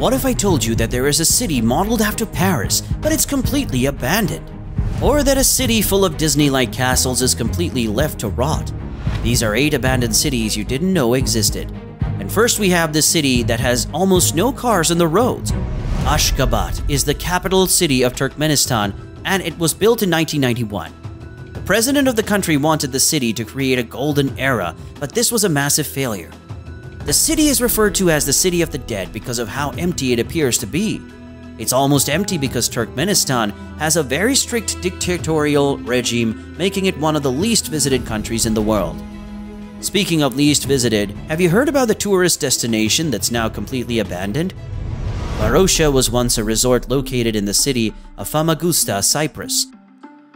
What if I told you that there is a city modeled after Paris, but it's completely abandoned? Or that a city full of Disney-like castles is completely left to rot? These are 8 abandoned cities you didn't know existed. And first we have the city that has almost no cars on the roads. Ashgabat is the capital city of Turkmenistan, and it was built in 1991. The president of the country wanted the city to create a golden era, but this was a massive failure. The city is referred to as the City of the Dead because of how empty it appears to be. It's almost empty because Turkmenistan has a very strict dictatorial regime, making it one of the least visited countries in the world. Speaking of least visited, have you heard about the tourist destination that's now completely abandoned? Varosha was once a resort located in the city of Famagusta, Cyprus.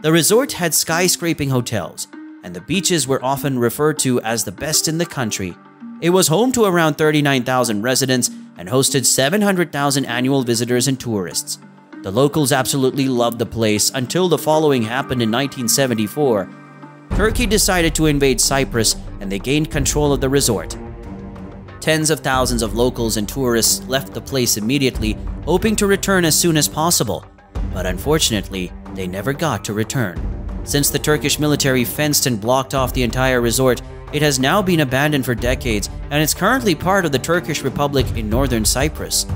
The resort had skyscraping hotels, and the beaches were often referred to as the best in the country. It was home to around 39,000 residents and hosted 700,000 annual visitors and tourists. The locals absolutely loved the place until the following happened in 1974. Turkey decided to invade Cyprus and they gained control of the resort. Tens of thousands of locals and tourists left the place immediately, hoping to return as soon as possible. But unfortunately, they never got to return. Since the Turkish military fenced and blocked off the entire resort, it has now been abandoned for decades, and it's currently part of the Turkish Republic in northern Cyprus.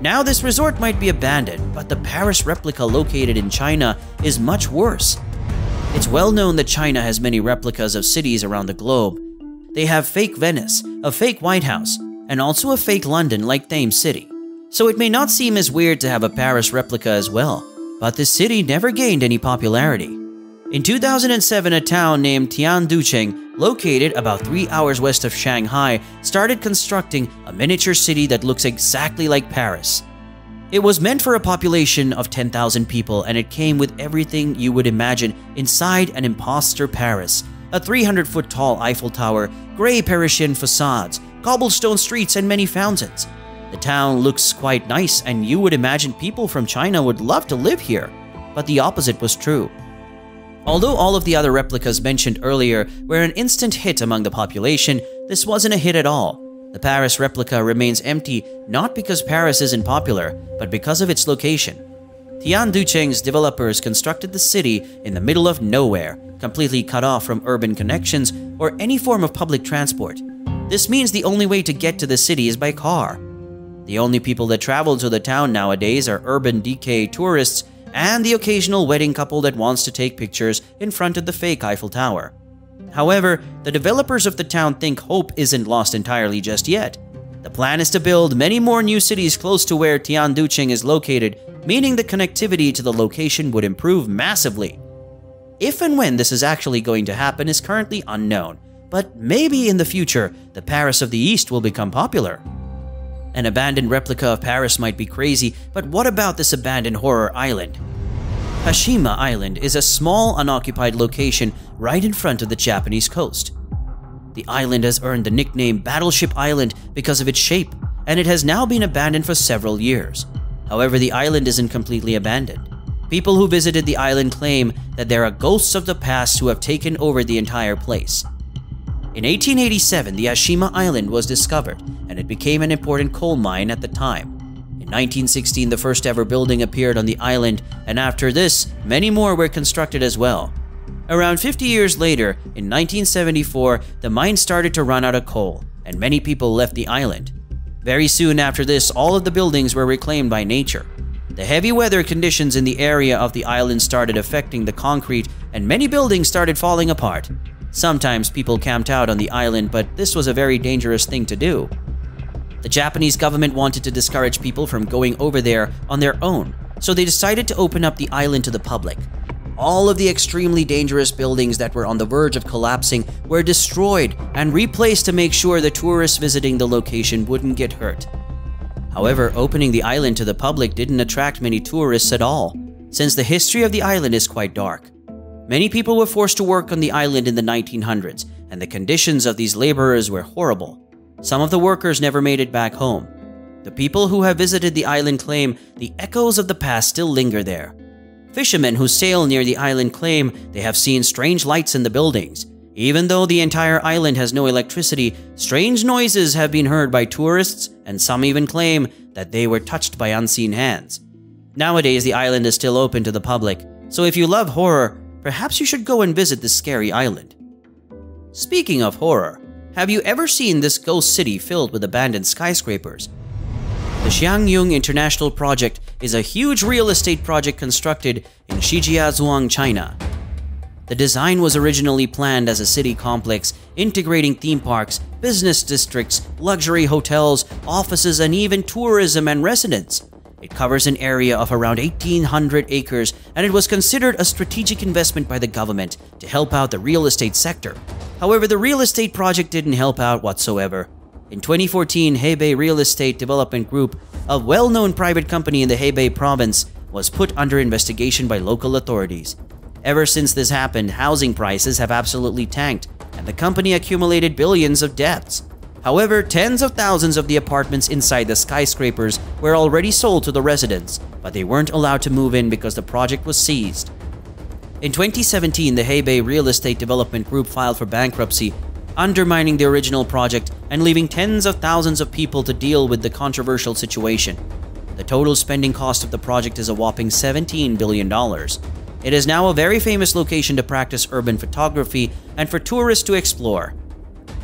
Now this resort might be abandoned, but the Paris replica located in China is much worse. It's well known that China has many replicas of cities around the globe. They have fake Venice, a fake White House, and also a fake London like Thames City. So it may not seem as weird to have a Paris replica as well, but this city never gained any popularity. In 2007, a town named Tianducheng, located about 3 hours west of Shanghai, started constructing a miniature city that looks exactly like Paris. It was meant for a population of 10,000 people, and it came with everything you would imagine inside an imposter Paris. A 300-foot tall Eiffel Tower, gray Parisian facades, cobblestone streets, and many fountains. The town looks quite nice, and you would imagine people from China would love to live here. But the opposite was true. Although all of the other replicas mentioned earlier were an instant hit among the population, this wasn't a hit at all. The Paris replica remains empty not because Paris isn't popular, but because of its location. Tianducheng's developers constructed the city in the middle of nowhere, completely cut off from urban connections or any form of public transport. This means the only way to get to the city is by car. The only people that travel to the town nowadays are urban decay tourists and the occasional wedding couple that wants to take pictures in front of the fake Eiffel Tower. However, the developers of the town think hope isn't lost entirely just yet. The plan is to build many more new cities close to where Tianducheng is located, meaning the connectivity to the location would improve massively. If and when this is actually going to happen is currently unknown, but maybe in the future, the Paris of the East will become popular. An abandoned replica of Paris might be crazy, but what about this abandoned horror island? Hashima Island is a small, unoccupied location right in front of the Japanese coast. The island has earned the nickname Battleship Island because of its shape, and it has now been abandoned for several years. However, the island isn't completely abandoned. People who visited the island claim that there are ghosts of the past who have taken over the entire place. In 1887, the Hashima Island was discovered, and it became an important coal mine at the time. In 1916, the first ever building appeared on the island, and after this, many more were constructed as well. Around 50 years later, in 1974, the mine started to run out of coal, and many people left the island. Very soon after this, all of the buildings were reclaimed by nature. The heavy weather conditions in the area of the island started affecting the concrete, and many buildings started falling apart. Sometimes people camped out on the island, but this was a very dangerous thing to do. The Japanese government wanted to discourage people from going over there on their own, so they decided to open up the island to the public. All of the extremely dangerous buildings that were on the verge of collapsing were destroyed and replaced to make sure the tourists visiting the location wouldn't get hurt. However, opening the island to the public didn't attract many tourists at all, since the history of the island is quite dark. Many people were forced to work on the island in the 1900s, and the conditions of these laborers were horrible. Some of the workers never made it back home. The people who have visited the island claim the echoes of the past still linger there. Fishermen who sail near the island claim they have seen strange lights in the buildings. Even though the entire island has no electricity, strange noises have been heard by tourists, and some even claim that they were touched by unseen hands. Nowadays, the island is still open to the public, so if you love horror, perhaps you should go and visit this scary island. Speaking of horror, have you ever seen this ghost city filled with abandoned skyscrapers? The Xiangyong International Project is a huge real estate project constructed in Shijiazhuang, China. The design was originally planned as a city complex integrating theme parks, business districts, luxury hotels, offices, and even tourism and residence. It covers an area of around 1,800 acres, and it was considered a strategic investment by the government to help out the real estate sector. However, the real estate project didn't help out whatsoever. In 2014, Hebei Real Estate Development Group, a well-known private company in the Hebei province, was put under investigation by local authorities. Ever since this happened, housing prices have absolutely tanked, and the company accumulated billions of debts. However, tens of thousands of the apartments inside the skyscrapers were already sold to the residents, but they weren't allowed to move in because the project was seized. In 2017, the Hebei Real Estate Development Group filed for bankruptcy, undermining the original project and leaving tens of thousands of people to deal with the controversial situation. The total spending cost of the project is a whopping $17 billion. It is now a very famous location to practice urban photography and for tourists to explore.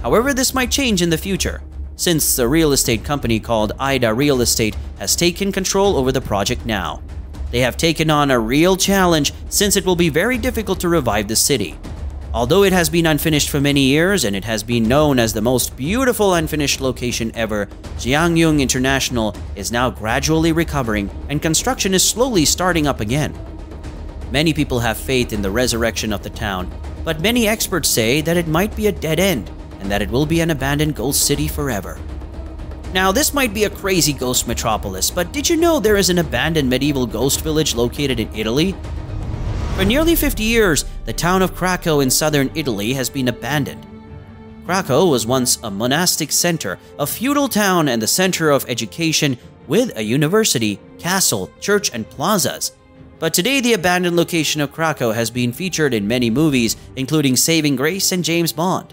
However, this might change in the future, since the real estate company called Ida Real Estate has taken control over the project now. They have taken on a real challenge since it will be very difficult to revive the city. Although it has been unfinished for many years and it has been known as the most beautiful unfinished location ever, Xiangyong International is now gradually recovering and construction is slowly starting up again. Many people have faith in the resurrection of the town, but many experts say that it might be a dead end and that it will be an abandoned ghost city forever. Now, this might be a crazy ghost metropolis, but did you know there is an abandoned medieval ghost village located in Italy? For nearly 50 years, the town of Krakow in southern Italy has been abandoned. Krakow was once a monastic center, a feudal town and the center of education with a university, castle, church, and plazas. But today, the abandoned location of Krakow has been featured in many movies, including Saving Grace and James Bond.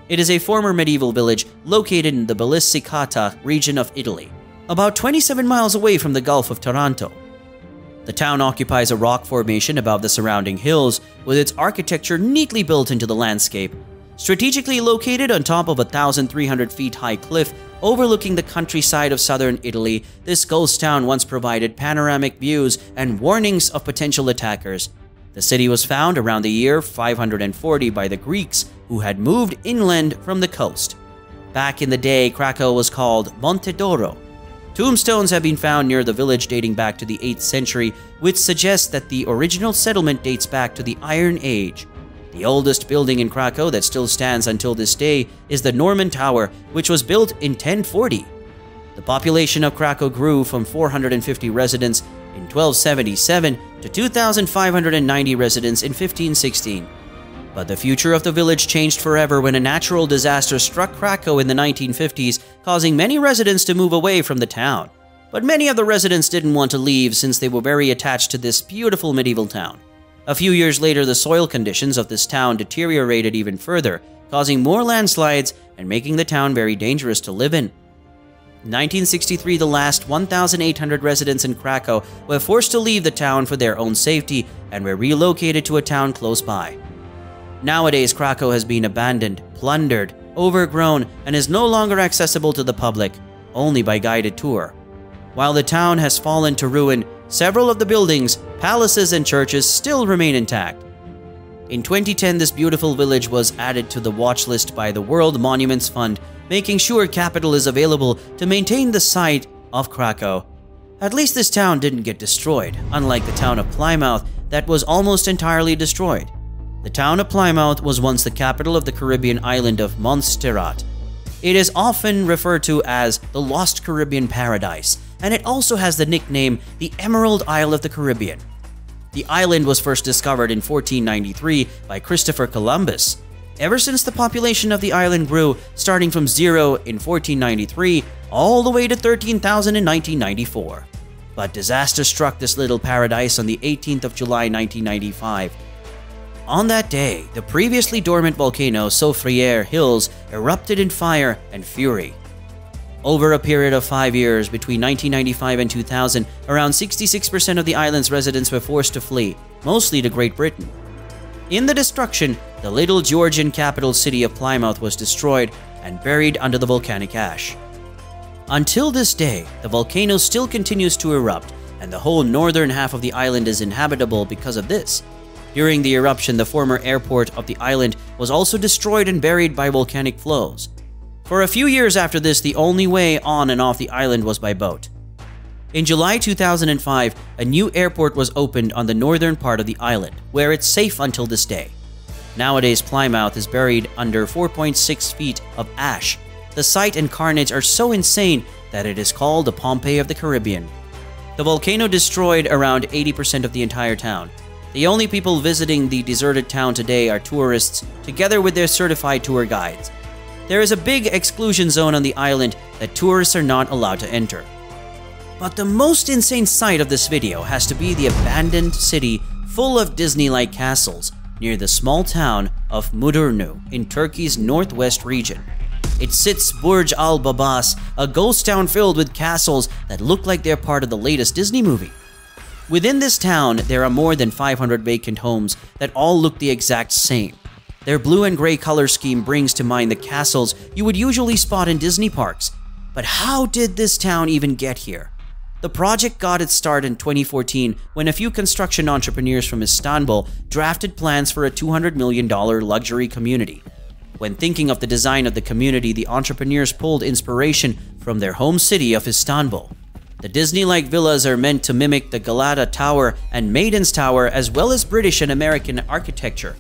It is a former medieval village located in the Basilicata region of Italy, about 27 miles away from the Gulf of Taranto. The town occupies a rock formation above the surrounding hills, with its architecture neatly built into the landscape. Strategically located on top of a 1,300 feet high cliff overlooking the countryside of southern Italy, this ghost town once provided panoramic views and warnings of potential attackers. The city was found around the year 540 by the Greeks, who had moved inland from the coast. Back in the day, Krakow was called Monte d'Oro. Tombstones have been found near the village dating back to the 8th century, which suggests that the original settlement dates back to the Iron Age. The oldest building in Krakow that still stands until this day is the Norman Tower, which was built in 1040. The population of Krakow grew from 450 residents in 1277 to 2,590 residents in 1516. But the future of the village changed forever when a natural disaster struck Krakow in the 1950s, causing many residents to move away from the town. But many of the residents didn't want to leave since they were very attached to this beautiful medieval town. A few years later, the soil conditions of this town deteriorated even further, causing more landslides and making the town very dangerous to live in. In 1963, the last 1,800 residents in Krakow were forced to leave the town for their own safety and were relocated to a town close by. Nowadays, Krakow has been abandoned, plundered, overgrown, and is no longer accessible to the public, only by guided tour. While the town has fallen to ruin, several of the buildings, palaces, and churches still remain intact. In 2010, this beautiful village was added to the watch list by the World Monuments Fund, making sure capital is available to maintain the site of Krakow. At least this town didn't get destroyed, unlike the town of Plymouth that was almost entirely destroyed. The town of Plymouth was once the capital of the Caribbean island of Montserrat. It is often referred to as the Lost Caribbean Paradise, and it also has the nickname the Emerald Isle of the Caribbean. The island was first discovered in 1493 by Christopher Columbus. Ever since, the population of the island grew, starting from 0 in 1493 all the way to 13,000 in 1994. But disaster struck this little paradise on the 18th of July 1995. On that day, the previously dormant volcano Soufriere Hills erupted in fire and fury. Over a period of 5 years, between 1995 and 2000, around 66% of the island's residents were forced to flee, mostly to Great Britain. In the destruction, the little Georgian capital city of Plymouth was destroyed and buried under the volcanic ash. Until this day, the volcano still continues to erupt, and the whole northern half of the island is inhabitable because of this. During the eruption, the former airport of the island was also destroyed and buried by volcanic flows. For a few years after this, the only way on and off the island was by boat. In July 2005, a new airport was opened on the northern part of the island, where it's safe until this day. Nowadays, Plymouth is buried under 4.6 feet of ash. The sight and carnage are so insane that it is called the Pompeii of the Caribbean. The volcano destroyed around 80% of the entire town. The only people visiting the deserted town today are tourists, together with their certified tour guides. There is a big exclusion zone on the island that tourists are not allowed to enter. But the most insane sight of this video has to be the abandoned city full of Disney-like castles near the small town of Mudurnu in Turkey's northwest region. It sits Burj al Babas, a ghost town filled with castles that look like they're part of the latest Disney movie. Within this town, there are more than 500 vacant homes that all look the exact same. Their blue and gray color scheme brings to mind the castles you would usually spot in Disney parks. But how did this town even get here? The project got its start in 2014 when a few construction entrepreneurs from Istanbul drafted plans for a $200 million luxury community. When thinking of the design of the community, the entrepreneurs pulled inspiration from their home city of Istanbul. The Disney-like villas are meant to mimic the Galata Tower and Maiden's Tower, as well as British and American architecture.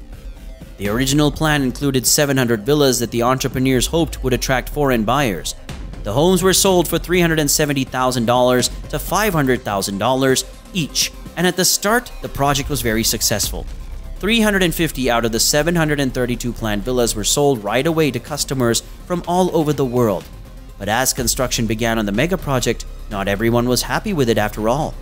The original plan included 700 villas that the entrepreneurs hoped would attract foreign buyers. The homes were sold for $370,000 to $500,000 each, and at the start, the project was very successful. 350 out of the 732 planned villas were sold right away to customers from all over the world. But as construction began on the Megaproject, not everyone was happy with it after all.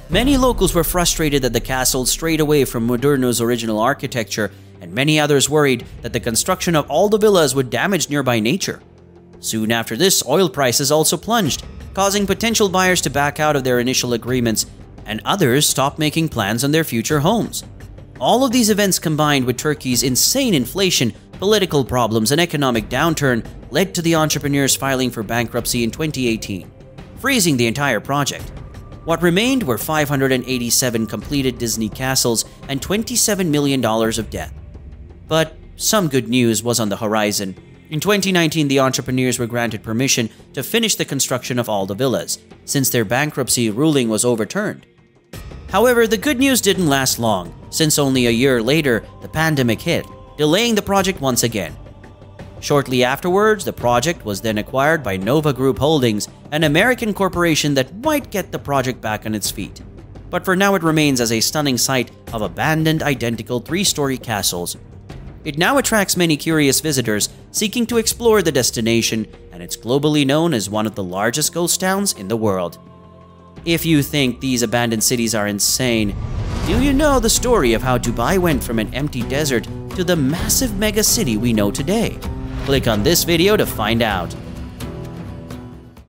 Many locals were frustrated that the castle strayed away from Mudurnu's original architecture, and many others worried that the construction of all the villas would damage nearby nature. Soon after this, oil prices also plunged, causing potential buyers to back out of their initial agreements, and others stopped making plans on their future homes. All of these events combined with Turkey's insane inflation, political problems, and economic downturn led to the entrepreneurs filing for bankruptcy in 2018, freezing the entire project. What remained were 587 completed Disney castles and $27 million of debt. But some good news was on the horizon. In 2019, the entrepreneurs were granted permission to finish the construction of all the villas, since their bankruptcy ruling was overturned. However, the good news didn't last long, since only a year later, the pandemic hit, delaying the project once again. Shortly afterwards, the project was then acquired by Nova Group Holdings, an American corporation that might get the project back on its feet. But for now, it remains as a stunning sight of abandoned, identical 3-story castles. It now attracts many curious visitors seeking to explore the destination, and it's globally known as one of the largest ghost towns in the world. If you think these abandoned cities are insane, do you know the story of how Dubai went from an empty desert to the massive mega city we know today? Click on this video to find out.